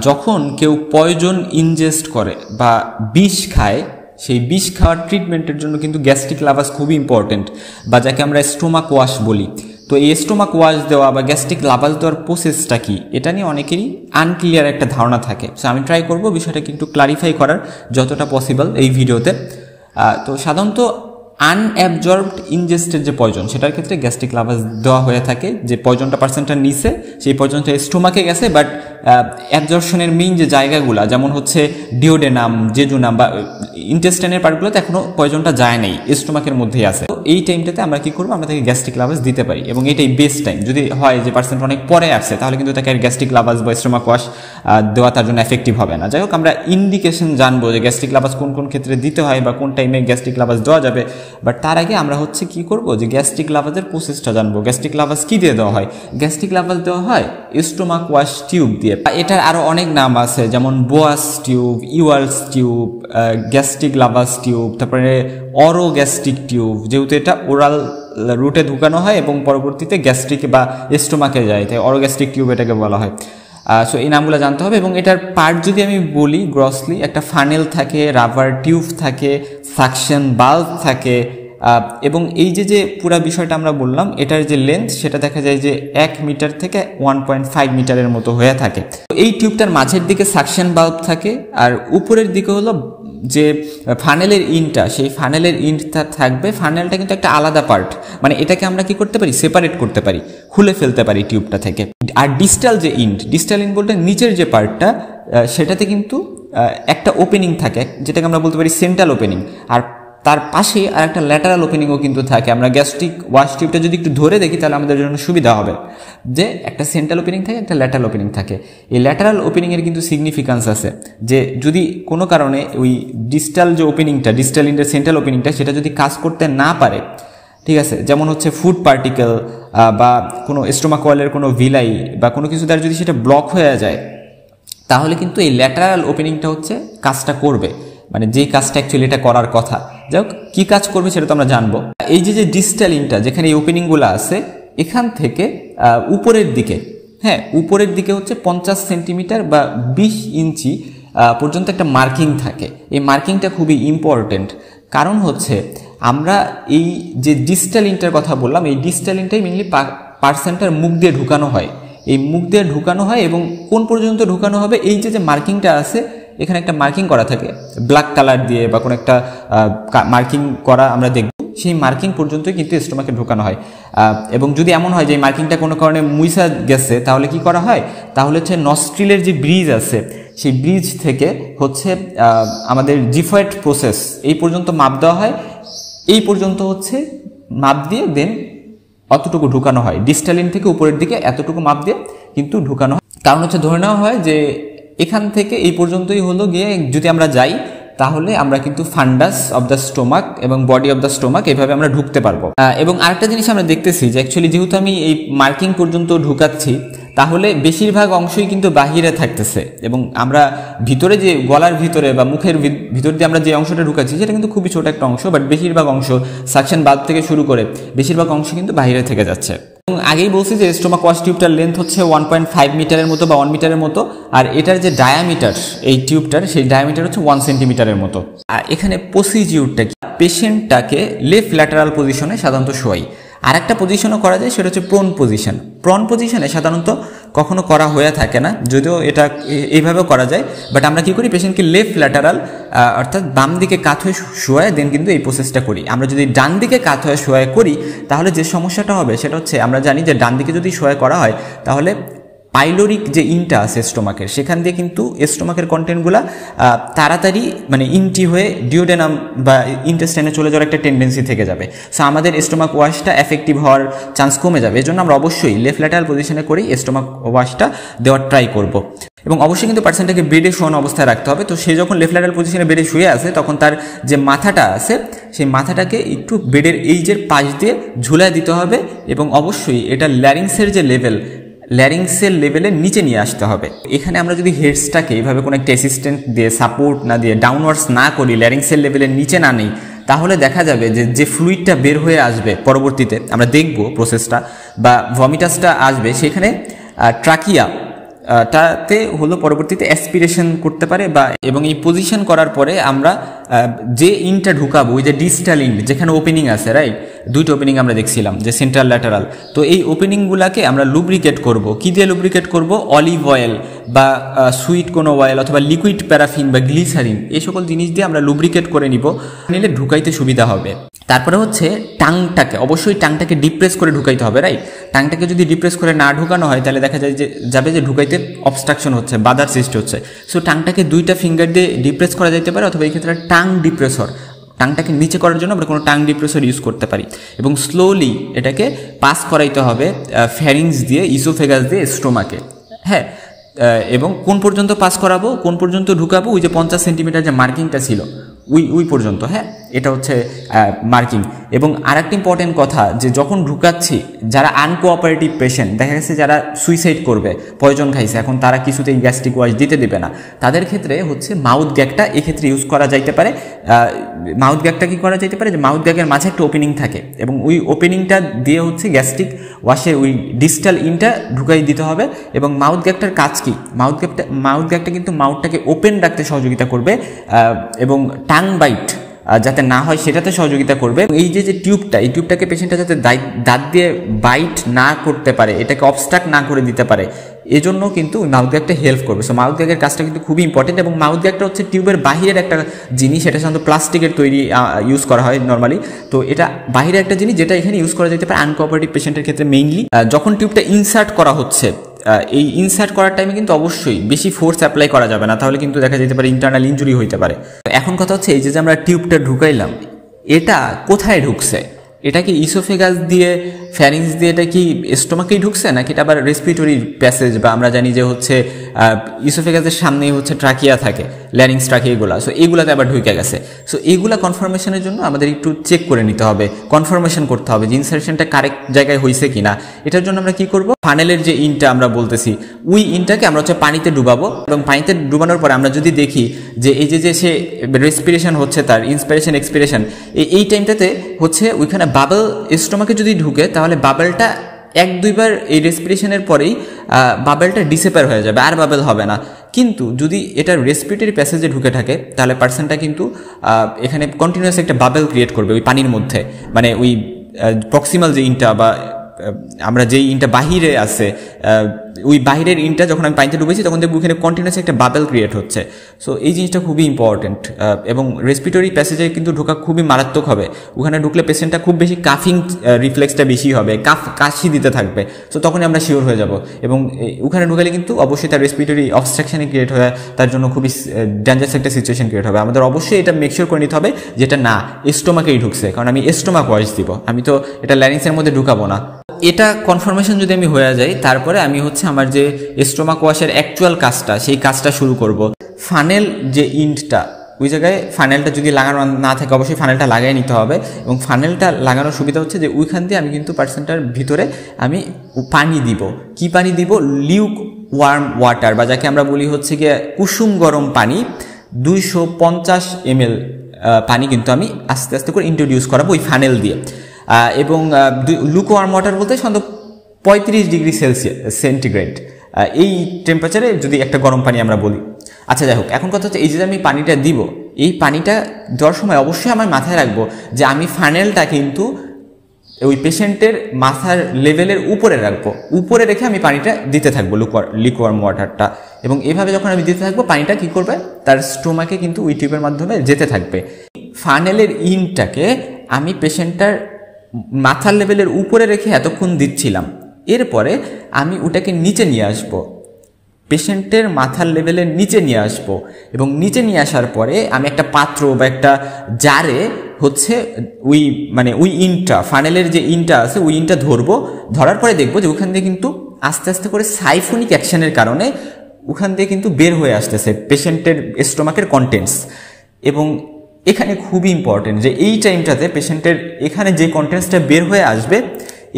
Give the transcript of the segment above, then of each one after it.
যখন কেউ poison ingest করে বা বিষ খায়, সেই বিষ খাওয়ার ট্রিটমেন্টের জন্য কিন্তু গ্যাস্ট্রিক লাভাস খুবই ইম্পর্টেন্ট, বা যাকে আমরা স্টোমাক ওয়াশ বলি। তো এই স্টোমাক ওয়াশ দেওয়া বা গ্যাস্ট্রিক লাভাস দেওয়ার প্রসেসটা কি, এটা নিয়ে অনেকেরই আনক্লিয়ার একটা ধারণা থাকে। সো আমি ট্রাই করব বিষয়টাকে একটু ক্লারিফাই করার যতটা পসিবল এই ভিডিওতে। তো সাধারণত আনঅ্যাবজর্বড ইনজেস্টেড যে পয়জন, সেটার ক্ষেত্রে গ্যাস্ট্রিক লাভাস দেওয়া হয়ে থাকে। যে পয়জনটা পার্সেন্টটা নিছে, সেই পয়জনটা স্টোমাকে গেছে, বাট অ্যাবজর্পশনের মেইন যে জায়গাগুলো, যেমন হচ্ছে ডিওডেনাম, জেজুনাম বা ইন্টেস্টাইনের পার্টগুলোতে এখনও পয়জনটা যায় নাই, স্টোমাকের মধ্যেই আছে। তো এই টাইমটাতে আমরা কী করবো, আমরা তাকে গ্যাস্ট্রিক লাভাস দিতে পারি, এবং এটাই বেস্ট টাইম। যদি হয় যে পার্সেন্ট অনেক পরে আসছে, তাহলে কিন্তু তাকে গ্যাস্ট্রিক লাভাস বা স্টোমাক ওয়াশ দেওয়া তার জন্য এফেক্টিভ হবে না। যাই হোক, আমরা ইন্ডিকেশন জানবো যে গ্যাস্ট্রিক লাভাস কোন কোন ক্ষেত্রে দিতে হয় বা কোন টাইমে গ্যাস্ট্রিক লাভাস দেওয়া যাবে। বাট তার আগে আমরা হচ্ছে কি করব, যে গ্যাস্ট্রিক লাভাসের প্রসেসটা জানবো। গ্যাস্ট্রিক লাভাস কি দিয়ে দেওয়া হয়? গ্যাস্ট্রিক লাভাস দেওয়া হয় স্টোমাক ওয়াশ টিউব দিয়ে। এটার আরও অনেক নাম আছে, যেমন Boas tube, Ewald's tube, gastric lavage tube, তারপরে অরো গ্যাস্ট্রিক টিউব, যেহেতু এটা ওরাল রুটে ঢুকানো হয় এবং পরবর্তীতে গ্যাস্ট্রিক বা স্টোমাকে যায়, তাই অরো গ্যাস্ট্রিক টিউব এটাকে বলা হয়। সো এই নামগুলো জানতে হবে। এবং এটার পার্ট যদি আমি বলি গ্রসলি, একটা ফানেল থাকে, রাবার টিউব থাকে, সাকশন বাল্ব থাকে, এবং এই যে পুরো বিষয়টা আমরা বললাম, এটার যে লেন্থ সেটা দেখা যায় যে 1 মিটার থেকে 1.5 মিটারের মতো হয়ে থাকে। এই টিউবটার মাঝের দিকে সাকশন বাল্ব থাকে, আর উপরের দিকে হলো যে ফানেলের ইনটা, সেই ফানেলের ইনটা থাকবে। ফানেলটা কিন্তু একটা আলাদা পার্ট, মানে এটাকে আমরা কি করতে পারি, সেপারেট করতে পারি, খুলে ফেলতে পারি টিউবটা থেকে। আর ডিস্টাল যে ডিস্টাল ইন বলতে নিচের যে পার্টটা, সেটাতে কিন্তু একটা ওপেনিং থাকে, যেটাকে আমরা বলতে পারি সেন্ট্রাল ওপেনিং। আর তার পাশে আর একটা ল্যাটারাল ওপেনিংও কিন্তু থাকে। আমরা গ্যাস্ট্রিক ওয়াশ টিউবটা যদি একটু ধরে দেখি, তাহলে আমাদের জন্য সুবিধা হবে যে একটা সেন্ট্রাল ওপেনিং থাকে, একটা ল্যাটারাল ওপেনিং থাকে। এই ল্যাটারাল ওপেনিংয়ের কিন্তু সিগনিফিকেন্স আছে, যে যদি কোনো কারণে ওই ডিস্টাল যে ওপেনিংটা, ডিস্টাল ইন্টার সেন্ট্রাল ওপেনিংটা, সেটা যদি কাজ করতে না পারে, ঠিক আছে, যেমন হচ্ছে ফুড পার্টিকেল বা কোনো স্টোমাক ওয়ালের কোনো ভিলাই বা কোনো কিছু দ্বারা যদি সেটা ব্লক হয়ে যায়, তাহলে কিন্তু এই ল্যাটারাল ওপেনিংটা হচ্ছে কাজটা করবে, মানে যেই কাজটা অ্যাকচুয়ালি এটা করার কথা। যাই হোক, কী কাজ করবে সেটা তো আমরা জানবো। এই যে ডিস্টাল ইনটা, যেখানে এই ওপেনিংগুলো আছে, এখান থেকে উপরের দিকে, হ্যাঁ উপরের দিকে হচ্ছে 50 সেন্টিমিটার বা 20 ইঞ্চি পর্যন্ত একটা মার্কিং থাকে। এই মার্কিংটা খুবই ইম্পর্টেন্ট, কারণ হচ্ছে আমরা এই যে ডিস্টাল ইনটার কথা বললাম, এই ডিস্টাল ইনটাই মেনলি পার্সেন্টের মুখ দিয়ে ঢুকানো হয়। এই মুখ দিয়ে ঢুকানো হয়, এবং কোন পর্যন্ত ঢুকানো হবে, এই যে মার্কিংটা আছে, এখানে একটা মার্কিং করা থাকে ব্ল্যাক কালার দিয়ে বা কোনো একটা মার্কিং করা আমরা দেখব, সেই মার্কিং পর্যন্তই কিন্তু স্টোমাকে ঢোকানো হয়। এবং যদি এমন হয় যে মার্কিংটা কোনো কারণে মুইসা গেছে, তাহলে কি করা হয়, তাহলে হচ্ছে নস্ট্রিলের যে ব্রিজ আছে, সেই ব্রিজ থেকে হচ্ছে আমাদের জিফয়েড প্রসেস এই পর্যন্ত মাপ দেওয়া হয়। এই পর্যন্ত হচ্ছে মাপ দিয়ে দেন অতটুকু ঢুকানো হয়, ডিস্টালিন থেকে উপরের দিকে এতটুকু মাপ দিয়ে কিন্তু ঢুকানো হয়। কারণ হচ্ছে ধরে নেওয়া হয় যে এখান থেকে এই পর্যন্তই হলো গিয়ে, যদি আমরা যাই তাহলে আমরা কিন্তু ফান্ডাস অফ দ্য স্টোমাক এবং বডি অফ দ্য স্টোমাক এইভাবে আমরা ঢুকতে পারবো। এবং আরেকটা জিনিস আমরা দেখতেছি যে অ্যাকচুয়ালি যেহেতু আমি এই মার্কিং পর্যন্ত ঢুকাচ্ছি, তাহলে বেশিরভাগ অংশই কিন্তু বাহিরে থাকতেছে, এবং আমরা ভিতরে যে গলার ভিতরে বা মুখের ভিতর দিয়ে আমরা যে অংশটা ঢুকাচ্ছি, সেটা কিন্তু খুবই ছোট একটা অংশ, বাট বেশিরভাগ অংশ সাকশন বাল্ব থেকে শুরু করে বেশিরভাগ অংশ কিন্তু বাহিরে থেকে যাচ্ছে। এবং আগেই বলছি যে স্টোমাক ওয়াশ টিউবটার লেন্থ হচ্ছে 1.5 মিটারের মতো বা 1 মিটারের মতো, আর এটার যে ডায়ামিটার এই টিউবটার, সেই ডায়ামিটার হচ্ছে 1 সেন্টিমিটারের মতো। আর এখানে প্রসিজিউরটা কি, পেশেন্টটাকে লেফট ল্যাটারাল পজিশনে সাধারণত শোয়াই। আর একটা পজিশনও করা যায়, সেটা হচ্ছে প্রন পজিশন। প্রন পজিশনে সাধারণত কখনো করা হয়ে থাকে না, যদিও এটা এইভাবেও করা যায়, বাট আমরা কি করি, পেশেন্টকে লেফট ল্যাটারাল অর্থাৎ বাম দিকে কাত হয়ে শোয়ায় দেন কিন্তু এই প্রসেসটা করি। আমরা যদি ডান দিকে কাত হয়ে শোয়ায় করি, তাহলে যে সমস্যাটা হবে সেটা হচ্ছে, আমরা জানি যে ডান দিকে যদি শোয়ায় করা হয়, তাহলে পাইলোরিক যে ইনটা আছে স্টোমাকের, সেখান দিয়ে কিন্তু স্টোমাকের কন্টেন্টগুলো তাড়াতাড়ি মানে ইনটি হয়ে ডিওডেনাম বা ইন্টেস্টাইনে চলে যাওয়ার একটা টেন্ডেন্সি থেকে যাবে। সো আমাদের স্টোমাক ওয়াশটা এফেক্টিভ হওয়ার চান্স কমে যাবে। এজন্য আমরা অবশ্যই লেফট ল্যাটারাল পজিশনে করেই স্টোমাক ওয়াশটা দেওয়ার ট্রাই করব। এবং অবশ্যই কিন্তু পার্সনটাকে বেডে শোয়ানো অবস্থায় রাখতে হবে। তো সে যখন লেফট ল্যাটারাল পজিশনে বেডে শুয়ে আছে, তখন তার যে মাথাটা আছে, সেই মাথাটাকে একটু বেডের এইজের পাশ দিয়ে ঝুলায় দিতে হবে, এবং অবশ্যই এটা ল্যারিংসের যে লেভেল, ল্যারিংসের লেভেলের নিচে নিয়ে আসতে হবে। এখানে আমরা যদি হেডসটাকে এইভাবে কোনো একটা অ্যাসিস্ট্যান্ট দিয়ে সাপোর্ট না দিয়ে ডাউনওয়ার্ডস না করি, ল্যারিংসের লেভেলের নিচে না নেই, তাহলে দেখা যাবে যে ফ্লুইডটা বের হয়ে আসবে পরবর্তীতে, আমরা দেখব প্রসেসটা, বা ভমিটাসটা আসবে, সেখানে ট্রাকিয়া তাতে হলো পরবর্তীতে অ্যাসপিরেশন করতে পারে বা এবং এই পজিশন করার পরে আমরা যে ইনটা ঢুকাবো, ওই যে ডিস্টাল ইন যেখানে ওপেনিং আছে, রাইট, দুইটা ওপেনিং আমরা দেখছিলাম যে সেন্ট্রাল ল্যাটারাল, তো এই ওপেনিংগুলোকে আমরা লুব্রিকেট করব। কি দিয়ে লুব্রিকেট করব? অলিভ অয়েল বা সুইট কোনো অয়েল অথবা লিকুইড প্যারাফিন বা গ্লিসারিন, এই সকল জিনিস দিয়ে আমরা লুব্রিকেট করে নিব, নিলে ঢুকাইতে সুবিধা হবে। তারপরে হচ্ছে টাংটাকে, অবশ্যই টাংটাকে ডিপ্রেস করে ঢুকাইতে হবে, রাইট। টাংটাকে যদি ডিপ্রেস করে না ঢুকানো হয় তাহলে দেখা যায় যে ঢুকাইতে অবস্ট্রাকশন হচ্ছে, বাধার সৃষ্টি হচ্ছে। সো টাংটাকে দুইটা ফিঙ্গার দিয়ে ডিপ্রেস করা যেতে পারে, অথবা এই ক্ষেত্রে টাং ডিপ্রেসর, টাংটাকে নিচে করার জন্য আমরা কোনো টাং ডিপ্রেসর ইউজ করতে পারি, এবং স্লোলি এটাকে পাস করাইতে হবে ফ্যারিংস দিয়ে, ইসোফেগাস দিয়ে স্টোমাকে। হ্যাঁ, এবং কোন পর্যন্ত পাস করাবো, কোন পর্যন্ত ঢুকাবো? ওই যে 50 সেন্টিমিটার যে মার্কিংটা ছিল ওই পর্যন্ত। হ্যাঁ, এটা হচ্ছে মার্কিং। এবং আরেকটা ইম্পর্টেন্ট কথা, যে যখন ঢুকাচ্ছি, যারা আনকোঅপারেটিভ পেশেন্ট, দেখা গেছে যারা সুইসাইড করবে, পয়জন খাইছে, এখন তারা কিছুতেই গ্যাস্ট্রিক ওয়াশ দিতে দেবে না, তাদের ক্ষেত্রে হচ্ছে মাউথ গ্যাগটা এক্ষেত্রে ইউজ করা যাইতে পারে। মাউথ গ্যাগটা কি করা যেতে পারে? যে মাউথ গ্যাগের মাঝে একটা ওপেনিং থাকে, এবং ওই ওপেনিংটা দিয়ে হচ্ছে গ্যাস্ট্রিক ওয়াশে ওই ডিস্টাল ইনটা ঢুকাই দিতে হবে। এবং মাউথ গ্যাগটার কাজ কি? মাউথ গ্যাগটা কিন্তু মাউথটাকে ওপেন রাখতে সহযোগিতা করবে, এবং টাং বাইট যাতে না হয় সেটাতে সহযোগিতা করবে। এই যে টিউবটা, এই টিউবটাকে পেশেন্টটা যাতে দাঁত দিয়ে বাইট না করতে পারে, এটাকে অবস্ট্রাক্ট না করে দিতে পারে, এজন্য কিন্তু মাউথ গ্যাগটা হেল্প করবে। সো মাউথ গ্যাগের কাজটা কিন্তু খুবই ইম্পর্টেন্ট। এবং মাউথ গ্যাগটা হচ্ছে টিউবের বাহিরের একটা জিনিস, এটা সাধারণত প্লাস্টিকের তৈরি ইউজ করা হয় নর্মালি। তো এটা বাহিরের একটা জিনিস যেটা এখানে ইউজ করা যেতে পারে আনকোঅপারেটিভ পেশেন্টের ক্ষেত্রে মেইনলি। যখন টিউবটা ইনসার্ট করা হচ্ছে, এই ইনসার্ট করার টাইমে কিন্তু অবশ্যই বেশি ফোর্স অ্যাপ্লাই করা যাবে না, তাহলে কিন্তু দেখা যেতে পারে ইন্টারনাল ইনজুরি হইতে পারে। এখন কথা হচ্ছে, এই যে আমরা টিউবটা ঢুকাইলাম, এটা কোথায় ঢুকছে? এটা কি ইসোফেগাস দিয়ে, ফ্যারিংস দিয়ে, এটা কি স্টোমাকেই ঢুকছে, নাকি এটা আবার রেসপিরেটরি প্যাসেজ, বা আমরা জানি যে হচ্ছে ইসোফেগাসের সামনেই হচ্ছে ট্রাকিয়া থাকে, ল্যারিংস ট্রাকিয়া, এগুলা। সো এগুলাতে আবার ঢুকে গেছে। সো এইগুলা কনফার্মেশনের জন্য আমাদের একটু চেক করে নিতে হবে, কনফার্মেশন করতে হবে যে ইনসার্শনটা কারেক্ট জায়গায় হয়েছে কিনা। এটার জন্য আমরা কি করব? ফানেলের যে ইনটা আমরা বলতেছি, ওই ইনটাকে আমরা হচ্ছে পানিতে ডুবাবো, এবং পানিতে ডুবানোর পরে আমরা যদি দেখি যে এই যে সে রেসপিরেশন হচ্ছে, তার ইন্সপিরেশন এক্সপিরেশন, এই টাইমটাতে হচ্ছে ওইখানে বাবল স্টোমাকে যদি ঢুকে, তাহলে বাবলটা 1-2 বার এই রেসপিরেশনের পরেই বাবলটা ডিসেপার হয়ে যাবে, আর বাবল হবে না। কিন্তু যদি এটা রেসপিরেটরি প্যাসেজে ঢুকে থাকে, তাহলে পার্সনটা কিন্তু এখানে কন্টিনিউয়াস একটা বাবল ক্রিয়েট করবে ওই পানির মধ্যে, মানে ওই প্রক্সিমাল যে ইনটা বা আমরা যেই ইনটা বাহিরে আছে, ওই বাহিরের ইনটা যখন আমি পানিতে ডুবেছি তখন দেখব ওখানে কন্টিনিউয়াস একটা বাবেল ক্রিয়েট হচ্ছে। সো এই জিনিসটা খুবই ইম্পর্টেন্ট, এবং রেসপিরেটরি প্যাসেজে কিন্তু ঢোকা খুবই মারাত্মক হবে। ওখানে ঢুকলে পেশেন্টটা খুব বেশি কাফিং রিফ্লেক্সটা বেশি হবে, কাশি দিতে থাকবে। সো তখনই আমরা শিওর হয়ে যাব। এবং ওখানে ঢুকালে কিন্তু অবশ্যই তার রেসপিরেটরি অবস্ট্রাকশনে ক্রিয়েট হয়ে তার জন্য খুবই ডেঞ্জারাস একটা সিচুয়েশন ক্রিয়েট হবে। আমাদের অবশ্যই এটা মেকশিওর করে নিতে হবে যেটা না স্টোমাকেই ঢুকছে, কারণ আমি স্টোমাক ওয়াশ দিব, আমি তো এটা ল্যারিংসের মধ্যে ঢুকাবো না। এটা কনফার্মেশন যদি আমি হয়ে যাই, তারপরে আমি হচ্ছে আমার যে স্টোমাক ওয়াশের অ্যাকচুয়াল কাজটা, সেই কাজটা শুরু করব। ফানেল যে ইন্টটা, ওই জায়গায় ফানেলটা যদি লাগানো না থাকে, অবশ্যই ফানেলটা লাগিয়ে নিতে হবে। এবং ফানেলটা লাগানোর সুবিধা হচ্ছে যে ওইখান দিয়ে আমি কিন্তু পার্সেন্টার ভিতরে আমি পানি দিব। কি পানি দিব? লিউক ওয়ার্ম ওয়াটার, বা যাকে আমরা বলি হচ্ছে গিয়ে কুসুম গরম পানি, 250 ml পানি কিন্তু আমি আস্তে আস্তে করে ইন্ট্রোডিউস করাবো ওই ফানেল দিয়ে। এবং লুকওয়ার্ম ওয়াটার বলতে সাধারণত 35 ডিগ্রি সেন্টিগ্রেড, এই টেম্পারেচারে যদি একটা গরম পানি আমরা বলি। আচ্ছা, যাই হোক, এখন কথা হচ্ছে এই যে আমি পানিটা দিব, এই পানিটা দেওয়ার সময় অবশ্যই আমার মাথায় রাখবো যে আমি ফানেলটা কিন্তু ওই পেশেন্টের মাথার লেভেলের উপরে রাখবো, উপরে রেখে আমি পানিটা দিতে থাকবো, লিকওয়ার্ম ওয়াটারটা। এবং এভাবে যখন আমি দিতে থাকবো, পানিটা কি করবে? তার স্টোমাকে কিন্তু ওই টিউবের মাধ্যমে যেতে থাকবে। ফানেলের ইনটাকে আমি পেশেন্টটার মাথার লেভেলের উপরে রেখে এতক্ষণ দিচ্ছিলাম, এরপরে আমি ওটাকে নিচে নিয়ে আসবো, পেশেন্টের মাথার লেভেলের নিচে নিয়ে আসবো। এবং নিচে নিয়ে আসার পরে আমি একটা পাত্র বা একটা জারে হচ্ছে ওই ইনটা, ফানেলের যে ইনটা আছে ওই ইনটা ধরবো। ধরার পরে দেখবো যে ওখান দিয়ে কিন্তু আস্তে আস্তে করে সাইফোনিক অ্যাকশনের কারণে ওখান দিয়ে কিন্তু বের হয়ে আসতেছে পেশেন্টের স্টোমাকের কন্টেন্টস। এবং এখানে খুবই ইম্পর্টেন্ট যে এই টাইমটাতে পেশেন্টের এখানে যে কন্টেন্টসটা বের হয়ে আসবে,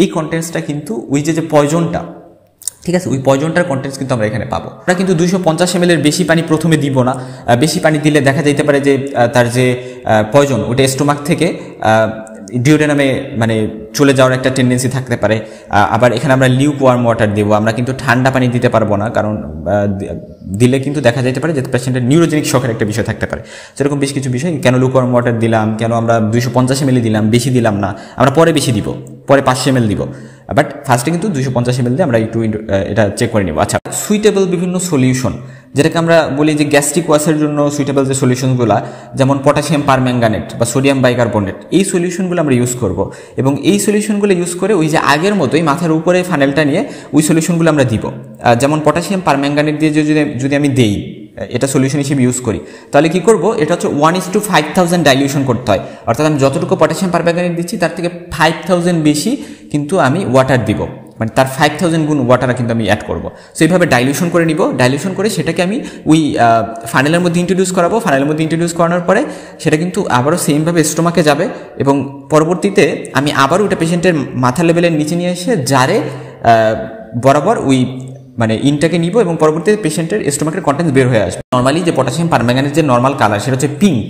এই কন্টেন্টসটা কিন্তু ওই যে পয়জনটা, ঠিক আছে, ওই পয়জনটার কন্টেন্টস কিন্তু আমরা এখানে পাবো। আমরা কিন্তু 250 ml এর বেশি পানি প্রথমে দিব না। বেশি পানি দিলে দেখা যেতে পারে যে তার যে পয়জন ওটা স্টোমাক থেকে ডিওডেনামে মানে চলে যাওয়ার একটা টেন্ডেন্সি থাকতে পারে। আবার এখানে আমরা লিউক ওয়ার্ম ওয়াটার দেবো, আমরা কিন্তু ঠান্ডা পানি দিতে পারবো না, কারণ দিলে কিন্তু দেখা যেতে পারে যে পেশেন্টের নিউরোজেনিক শকের একটা বিষয় থাকতে পারে। সেরকম বেশ কিছু বিষয়, কেন লিউক ওয়ার্ম ওয়াটার দিলাম, কেন আমরা 250 ml দিলাম, বেশি দিলাম না, আমরা পরে বেশি দিব, পরে 500 ml দিব, বাট ফার্স্টে কিন্তু 250 ml দিয়ে আমরা একটু এটা চেক করে নেব। আচ্ছা, সুইটেবল বিভিন্ন সলিউশন, যেটাকে আমরা বলি যে গ্যাস্ট্রিক ওয়াশের জন্য সুইটেবল যে সলিউশনগুলো, যেমন পটাশিয়াম পারম্যাঙ্গানেট বা সোডিয়াম বাইকার্বনেট, এই সলিউশনগুলো আমরা ইউজ করব এবং এই সলিউশনগুলো ইউজ করে ওই যে আগের মতোই মাথার উপরে ফানেলটা নিয়ে ওই সলিউশনগুলো আমরা দিব। যেমন পটাশিয়াম পারম্যাঙ্গানেট দিয়ে যদি আমি দেই, এটা সলিউশন হিসেবে ইউজ করি, তাহলে কি করব, এটা হচ্ছে 1:5000 ডাইলিউশন করতে হয়। অর্থাৎ আমি যতটুকু পটাশিয়াম পারম্যাঙ্গানেট দিচ্ছি তার থেকে 5000 বেশি কিন্তু আমি ওয়াটার দিব, মানে তার 5000 গুণ ওয়াটার কিন্তু আমি অ্যাড করবো। সো এইভাবে ডাইলিউশন করে নিব, ডাইলিউশন করে সেটাকে আমি ওই ফানেলের মধ্যে ইন্ট্রোডিউস করাবো। ফানেলের মধ্যে ইন্ট্রোডিউস করানোর পরে সেটা কিন্তু আবারও সেমভাবে স্টোমাকে যাবে এবং পরবর্তীতে আমি আবারও ওটা পেশেন্টের মাথা লেভেলের নিচে নিয়ে এসে জারে বরাবর ওই মানে ইনটাকে নিব এবং পরবর্তীতে পেশেন্টের স্টোমাকের কন্টেন্টস বের হয়ে আসবে। নর্মালি যে পটাশিয়াম পারম্যাঙ্গানেট যে নর্মাল কালার, সেটা হচ্ছে পিঙ্ক।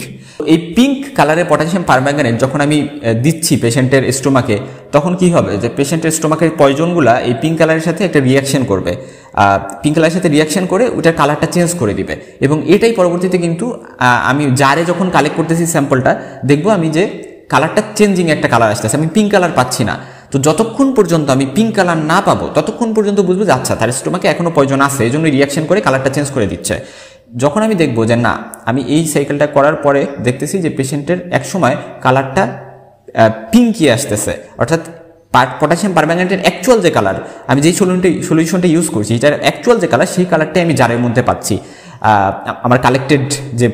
এই পিঙ্ক কালারের পটাশিয়াম পারম্যাঙ্গানেট যখন আমি দিচ্ছি পেশেন্টের স্টোমাকে, তখন কি হবে যে পেশেন্টের স্টোমাকের পয়জনগুলা এই পিঙ্ক কালারের সাথে একটা রিয়াকশন করবে, পিঙ্ক কালারের সাথে রিয়াকশন করে ওটার কালারটা চেঞ্জ করে দিবে এবং এটাই পরবর্তীতে কিন্তু আমি জারে যখন কালেক্ট করতেছি স্যাম্পলটা, দেখবো আমি যে কালারটা চেঞ্জিং একটা কালার আসতেছে, আমি পিঙ্ক কালার পাচ্ছি না। তো যতক্ষণ পর্যন্ত আমি পিঙ্ক কালার না পাবো ততক্ষণ পর্যন্ত বুঝবো যে আচ্ছা তার স্টোমাকে এখনো পয়জন আছে, এই জন্য রিয়াকশন করে কালারটা চেঞ্জ করে দিচ্ছে। যখন আমি দেখবো যে না, আমি এই সাইকেলটা করার পরে দেখতেছি যে পেশেন্টের একসময় কালারটা পিঙ্কই আসতেছে, অর্থাৎ পটাশিয়াম পারম্যাঙ্গানেটের অ্যাকচুয়াল যে কালার, আমি যেই সলিউশনটা ইউজ করছি এটার অ্যাকচুয়াল যে কালার, সেই কালারটাই আমি জারের মধ্যে পাচ্ছি। আমার কালেক্টেড যে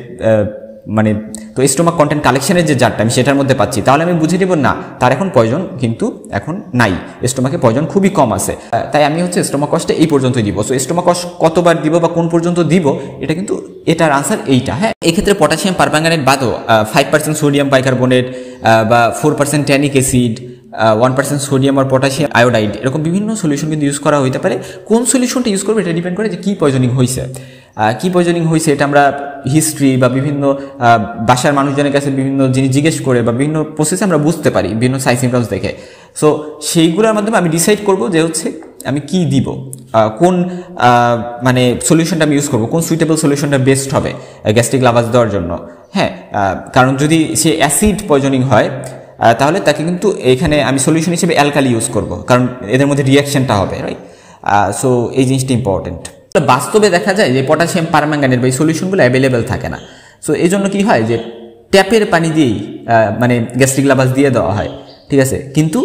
মানে তো স্টোমাক কন্টেন্ট কালেকশনের যে জারটা আমি সেটার মধ্যে পাচ্ছি, তাহলে আমি বুঝে নেব না তার এখন পয়জন কিন্তু এখন নাই, স্টোমাকে পয়জন খুবই কম আছে। তাই আমি হচ্ছে স্টোমাক ওয়াশটা এই পর্যন্তই দিব। সো স্টোমাক ওয়াশ কতবার দিব বা কোন পর্যন্ত দিব, এটা কিন্তু এটার আনসার এইটা। হ্যাঁ, এক্ষেত্রে পটাশিয়াম পারম্যাঙ্গানেট বাদও 5% সোডিয়াম বাইকার্বনেট বা 4% ট্যানিক অ্যাসিড, 1% সোডিয়াম আর পটাশিয়াম আয়োডাইড, এরকম বিভিন্ন সলিউশন কিন্তু ইউজ করা হইতে পারে। কোন সলিউশনটা ইউজ করবে এটা ডিপেন্ড করে যে কী পয়জনিং হয়েছে। কী পয়জনিং হয়েছে এটা আমরা হিস্ট্রি বা বিভিন্ন বাসার মানুষজনের কাছে বিভিন্ন জিনিস জিজ্ঞেস করে বা বিভিন্ন প্রসেসে আমরা বুঝতে পারি বিভিন্ন সাইন সিমটমস দেখে। সো সেইগুলোর মাধ্যমে আমি ডিসাইড করব যে হচ্ছে আমি কি দিব, কোন মানে সলিউশনটা আমি ইউজ করবো, কোন সুইটেবল সলিউশনটা বেস্ট হবে গ্যাস্ট্রিক লাভাজ দেওয়ার জন্য। হ্যাঁ, কারণ যদি সে অ্যাসিড পয়জনিং হয় তাহলে তাকে কিন্তু এখানে আমি সলিউশন হিসেবে অ্যালকালি ইউজ করব, কারণ এদের মধ্যে রিয়াকশনটা হবে, রাইট? সো এই জিনিসটা ইম্পর্টেন্ট। বাস্তবে দেখা যায় যে পটাশিয়াম পারম্যাঙ্গানেট বা এই সলিউশনগুলো অ্যাভেলেবেল থাকে না। সো এই জন্য কি হয় যে ট্যাপের পানি দিয়েই মানে গ্যাস্ট্রিক লাভাজ দিয়ে দেওয়া হয়, ঠিক আছে? কিন্তু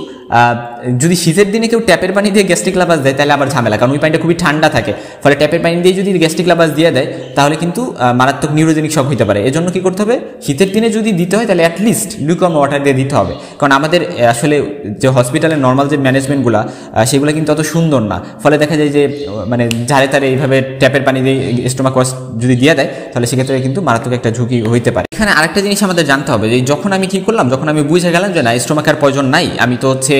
যদি শীতের দিনে কেউ ট্যাপের পানি দিয়ে গ্যাস্ট্রিক লাভাজ দেয় তাহলে আবার ঝামেলা, কারণ ওই পানিটা খুবই ঠান্ডা থাকে, ফলে ট্যাপের পানি দিয়ে যদি গ্যাস্ট্রিক লাভাজ দিয়ে দেয় তাহলে কিন্তু মারাত্মক নিউরোজেনিক শক হতে পারে। এজন্য কি করতে হবে, শীতের দিনে যদি দিতে হয় তাহলে অ্যাটলিস্ট লিউকওয়ার্ম ওয়াটার দিয়ে দিতে হবে, কারণ আমাদের আসলে যে হসপিটালের নর্মাল যে ম্যানেজমেন্টগুলো সেগুলো কিন্তু অত সুন্দর না। ফলে দেখা যায় যে মানে ঝাড়ে তারে এইভাবে ট্যাপের পানি দিয়ে স্টোমাক ওয়াশ যদি দিয়ে দেয় তাহলে সেক্ষেত্রে কিন্তু মারাত্মক একটা ঝুঁকি হইতে পারে। এখানে আরেকটা জিনিস আমাদের জানতে হবে যে যখন আমি কি করলাম, যখন আমি বুঝে গেলাম যে না স্টোমাকের প্রয়োজন নাই, আমি তো হচ্ছে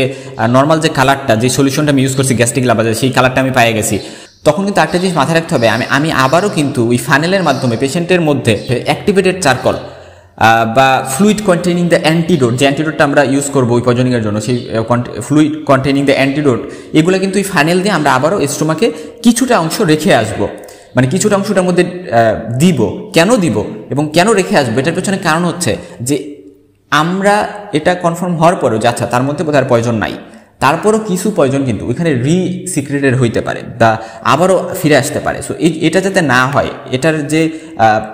নর্মাল যে কালারটা, যে সলিউশনটা আমি ইউজ করছি গ্যাস্ট্রিক লাভাজে, সেই কালারটা আমি পেয়ে গেছি, তখন কিন্তু একটা জিনিস মাথায় রাখতে হবে, আমি আবারও কিন্তু ওই ফানেলের মাধ্যমে পেশেন্টের মধ্যে অ্যাক্টিভেটেড চারকোল বা ফ্লুইড কন্টেনিং দ্য অ্যান্টিডোট, যে অ্যান্টিডোটটা আমরা ইউজ করবো ওই পয়জনিংয়ের জন্য, সেই ফ্লুইড কন্টেনিং দ্য অ্যান্টিডোট, এগুলো কিন্তু ওই ফানেল দিয়ে আমরা আবারও স্টোমাকে কিছুটা অংশ রেখে আসবো, মানে কিছুটা অংশটার মধ্যে দিব। কেন দিব এবং কেন রেখে আসবো, এটার পেছনে কারণ হচ্ছে যে আমরা এটা কনফার্ম হওয়ার পরেও যে আচ্ছা তার মধ্যে বোধহয় আর পয়জন নাই, তারপরও কিছু পয়জন কিন্তু ওইখানে রিসিক্রেটেড হইতে পারে বা আবারও ফিরে আসতে পারে। সো এটা যাতে না হয়, এটার যে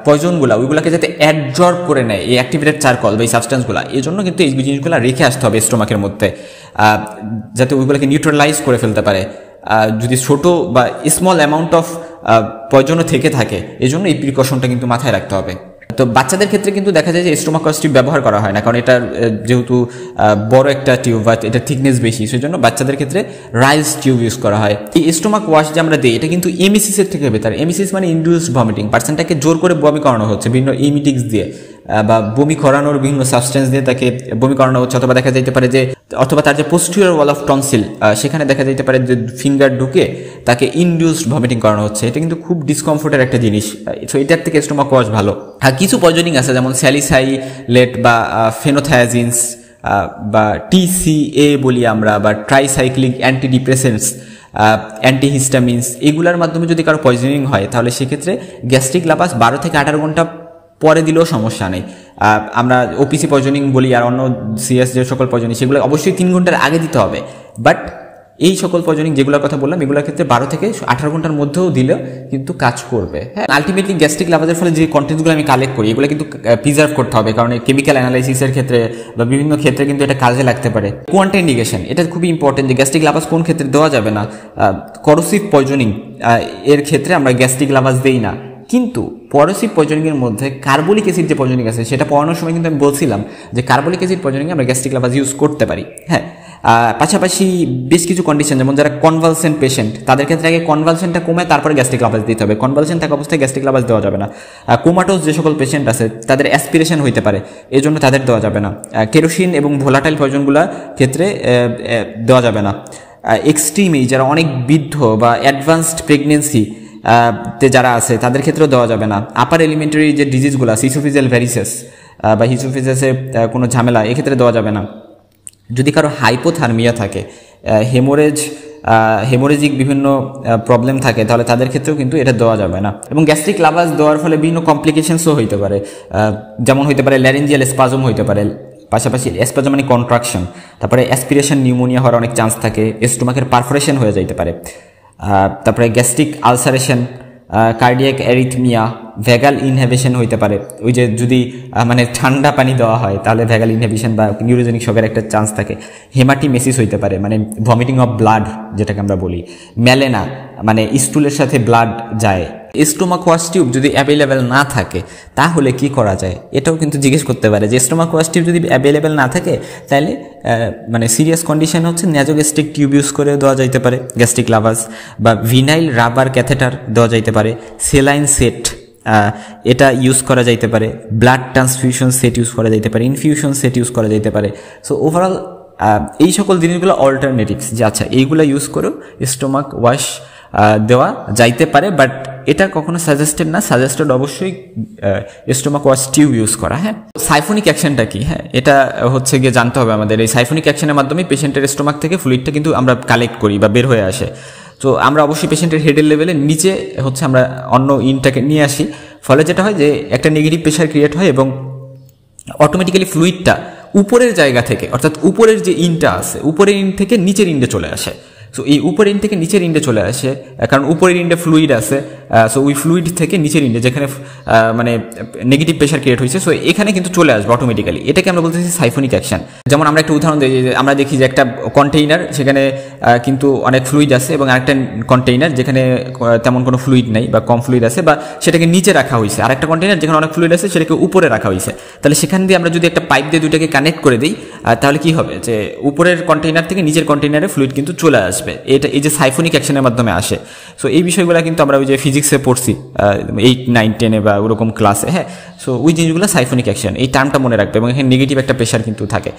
পয়জনগুলো ওইগুলোকে যাতে অ্যাবজর্ব করে নেয় এই অ্যাক্টিভেটেড চারকোল বা এই সাবস্টেন্সগুলো, এই জন্য কিন্তু এই জিনিসগুলো রেখে আসতে হবে স্টোমাকের মধ্যে, যাতে ওইগুলোকে নিউট্রালাইজ করে ফেলতে পারে। যদি ছোট বা স্মল অ্যামাউন্ট অফ পয়জনও থেকে থাকে, এই জন্য এই প্রিকশনটা কিন্তু মাথায় রাখতে হবে। তো বাচ্চাদের ক্ষেত্রে কিন্তু দেখা যায় যে স্টোমাক ওয়াশ টিউব ব্যবহার করা হয় না, কারণ এটার যেহেতু বড় একটা টিউব বা এটা থিকনেস বেশি, সেই জন্য বাচ্চাদের ক্ষেত্রে রাইস টিউব ইউজ করা হয়। এই স্টোমাক ওয়াশ যে আমরা দিই এটা কিন্তু এমইসিস এর থেকে বেটার। এমইসিস মানে ইনডিউসড ভমিটিং, পার্সনটাকে জোর করে বমি করানো হচ্ছে বিভিন্ন এমিটিক্স দিয়ে বা বমি করানোর বিভিন্ন সাবস্টেন্স দিয়ে তাকে বমি করানো হচ্ছে, অথবা দেখা যেতে পারে যে অথবা তার যে পোস্টিরিয়র ওয়াল অফ টনসিল সেখানে দেখা যেতে পারে যে ফিঙ্গার ঢুকে তাকে ইনডিউসড ভমিটিং করানো হচ্ছে। এটা কিন্তু খুব ডিসকমফোর্টের একটা জিনিস, তো এটার থেকে স্টোমাক ওয়াশ ভালো। আর কিছু পয়জনিং আছে যেমন স্যালিসাইলেট বা ফেনোথায়াজিনস বা TCA বলি আমরা, বা ট্রাইসাইক্লিক অ্যান্টিডিপ্রেসেন্টস, অ্যান্টিহিস্টামিনস, এগুলোর মাধ্যমে যদি কারো পয়জনিং হয় তাহলে সেক্ষেত্রে গ্যাস্ট্রিক লাভাস 12 থেকে 18 ঘন্টা পরে দিলেও সমস্যা নেই। আমরা OPC পয়জনিং বলি আর অন্য CS যে সকল পয়জনিং সেগুলো অবশ্যই 3 ঘন্টার আগে দিতে হবে। বাট এই সকল পয়জনিং যেগুলোর কথা বললাম এগুলোর ক্ষেত্রে 12 থেকে 18 ঘন্টার মধ্যেও দিলেও কিন্তু কাজ করবে। হ্যাঁ, আলটিমেটলি গ্যাস্ট্রিক লাভাসের ফলে যে কন্টেন্টসগুলো আমি কালেক্ট করি এগুলো কিন্তু প্রিজার্ভ করতে হবে, কারণ কেমিক্যাল অ্যানালাইসিসের ক্ষেত্রে বা বিভিন্ন ক্ষেত্রে কিন্তু এটা কাজে লাগতে পারে। কোয়ান্টা ইন্ডিকেশন, এটা খুবই ইম্পর্টেন্ট যে গ্যাস্ট্রিক লাভাস কোন ক্ষেত্রে দেওয়া যাবে না। করোসিভ পয়জনিং এর ক্ষেত্রে আমরা গ্যাস্ট্রিক লাভাস দেই না, কিন্তু করোসিভ পয়জনিংয়ের মধ্যে কার্বলিক অ্যাসিড যে পয়জনিং আছে সেটা পড়ানোর সময় কিন্তু আমি বলছিলাম যে কার্বলিক অ্যাসিড পয়জনিংয়ে আমরা গ্যাস্ট্রিক লাভাস ইউজ করতে পারি। হ্যাঁ, পাশাপাশি বেশ কিছু কন্ডিশন, যেমন যারা কনভালসেন্ট পেশেন্ট তাদের ক্ষেত্রে আগে কনভালসেন্টটা কমে তারপরে গ্যাস্ট্রিক লাভাস দিতে হবে। কনভালসেন্ট থাকা অবস্থায় গ্যাস্ট্রিক লাভাস দেওয়া যাবে না। কোমাটোস যে সকল পেশেন্ট আছে তাদের অ্যাসপিরেশন হইতে পারে, এই জন্য তাদের দেওয়া যাবে না। কেরোসিন এবং ভোলাটাইল পয়জনগুলোর ক্ষেত্রে দেওয়া যাবে না। এক্সট্রিম এই যারা অনেক বৃদ্ধ বা অ্যাডভান্সড প্রেগনেন্সি তে যারা আছে তাদের ক্ষেত্রেও দেওয়া যাবে না। আপার এলিমেন্টারি যে ডিজিজগুলো আছে, ইসোফিজিয়াল ভ্যারিসেস বা হিসোফিজাসে কোনো ঝামেলা, এক্ষেত্রে দেওয়া যাবে না। যদি কারো হাইপোথার্মিয়া থাকে, হেমোরেজিক বিভিন্ন প্রবলেম থাকে, তাহলে তাদের ক্ষেত্রেও কিন্তু এটা দেওয়া যাবে না। এবং গ্যাস্ট্রিক লাভাস দেওয়ার ফলে বিভিন্ন কমপ্লিকেশনসও হইতে পারে, যেমন হইতে পারে ল্যারিঞ্জিয়াল স্পাজম হইতে পারে, পাশাপাশি স্পাজম মানে কন্ট্রাকশন, তারপরে অ্যাসপিরেশন নিউমোনিয়া হওয়ার অনেক চান্স থাকে, স্টোমাকের পারফোরেশন হয়ে যাইতে পারে, তারপরে গ্যাস্ট্রিক আলসারেশন, কার্ডিয়াক অ্যারিথমিয়া, ভ্যাগাল ইনহেবিশন হইতে পারে। ওই যে যদি মানে ঠান্ডা পানি দেওয়া হয় তাহলে ভ্যাগাল ইনহেবিশন বা নিউরোজেনিক শকের একটা চান্স থাকে। হেমাটিমেসিস হইতে পারে, মানে ভমিটিং অফ ব্লাড যেটাকে আমরা বলি। ম্যালেনা মানে স্টুলের সাথে ব্লাড যায়। স্টোমাক ওয়াশ টিউব যদি অ্যাভেলেবেল না থাকে তাহলে কি করা যায়, এটাও কিন্তু জিজ্ঞেস করতে পারে যে স্টোমাক ওয়াশ টিউব যদি অ্যাভেলেবেল না থাকে তাহলে মানে সিরিয়াস কন্ডিশন হচ্ছে ন্যাজোগ্যাস্ট্রিক টিউব ইউজ করে দেওয়া যাইতে পারে গ্যাস্ট্রিক লাভাস, বা ভিনাইল রাবার ক্যাথেটার দেওয়া যাইতে পারে, সেলাইন সেট এটা ইউজ করা যাইতে পারে, ব্লাড ট্রান্সফিউশন সেট ইউজ করা যাইতে পারে, ইনফিউশন সেট ইউজ করা যাইতে পারে। সো ওভারঅল এই সকল জিনিসগুলো অল্টারনেটিভস যে আচ্ছা এইগুলো ইউজ করেও স্টোমাক ওয়াশ দেওয়া যাইতে পারে, বাট এটা কখনো সাজেস্টেড না। সাজেস্টেড অবশ্যই স্টোমাক ওয়াশ টিউব ইউজ করা। হ্যাঁ, সাইফোনিক অ্যাকশনটা কি, হ্যাঁ এটা হচ্ছে গিয়ে জানতে হবে আমাদের। এই সাইফোনিক অ্যাকশনের মাধ্যমে পেশেন্টের স্টোমাক থেকে ফ্লুইডটা কিন্তু আমরা কালেক্ট করি বা বের হয়ে আসে। তো আমরা অবশ্যই পেশেন্টের হেডের লেভেলে নিচে হচ্ছে আমরা অন্য ইনটাকে নিয়ে আসি, ফলে যেটা হয় যে একটা নেগেটিভ প্রেশার ক্রিয়েট হয় এবং অটোমেটিক্যালি ফ্লুইডটা উপরের জায়গা থেকে, অর্থাৎ উপরের যে ইনটা আছে উপরের ইন থেকে নিচের ইন্ডে চলে আসে। সো এই উপরের ইন থেকে নিচের ইন্ডে চলে আসে, কারণ উপরের ইন্ডে ফ্লুইড আছে। সো ওই ফ্লুইড থেকে নিচের ইন্ডে যেখানে মানে নেগেটিভ প্রেশার ক্রিয়েট হয়েছে, সো এখানে কিন্তু চলে আসবে অটোমেটিক্যালি। এটাকে আমরা বলতেছি সাইফোনিক অ্যাকশন। যেমন আমরা একটা উদাহরণ দিই, আমরা দেখি যে একটা কন্টেইনার সেখানে কিন্তু অনেক ফ্লুইড আছে এবং আরেকটা কন্টেইনার যেখানে তেমন কোনো ফ্লুইড নেই বা কম ফ্লুইড আছে, বা সেটাকে নিচে রাখা হয়েছে। আরেকটা কন্টেইনার যেখানে অনেক ফ্লুইড আছে সেটাকে উপরে রাখা হয়েছে। তাহলে সেখান দিয়ে আমরা যদি একটা পাইপ দিয়ে দুইটাকে কানেক্ট করে দিই তাহলে কি হবে যে উপরের কন্টেইনার থেকে নিচের কন্টেইনারে ফ্লুইড কিন্তু চলে আসবে। এটা এই যে সাইফোনিক অ্যাকশনের মাধ্যমে আসে। সো এই বিষয়গুলো কিন্তু আমরা ওই যে ফিজিক্সে পড়ছি 8, 9, 10 বা ওরকম ক্লাসে। হ্যাঁ, সো ওই জিনিসগুলো সাইফোনিক অ্যাকশন, এই টার্মটা মনে রাখবে এবং এখানে নেগেটিভ একটা প্রেশার কিন্তু থাকে।